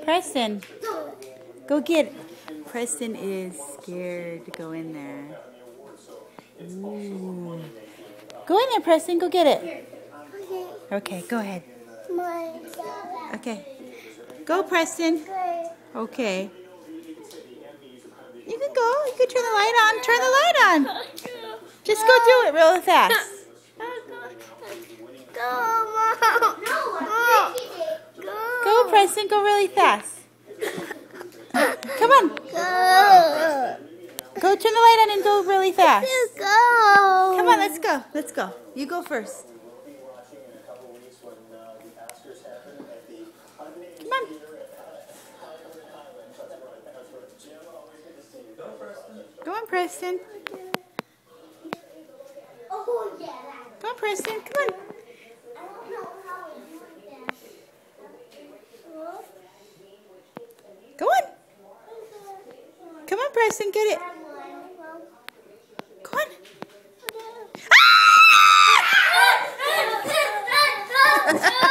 Preston, go get it. Preston is scared to go in there. Ooh. Go in there, Preston. Go get it. Okay, go ahead. Okay. Go, Preston. Okay. You can go. You can turn the light on. Turn the light on. Just go do it real fast. Go, Preston. Go really fast. Come on. Go turn the light on and go really fast. Come on, let's go. Let's go. You go first. Come on. Go on, Preston. Go on, Preston. Come on. Go on. Come on, Preston. Get it. Go on. Ah!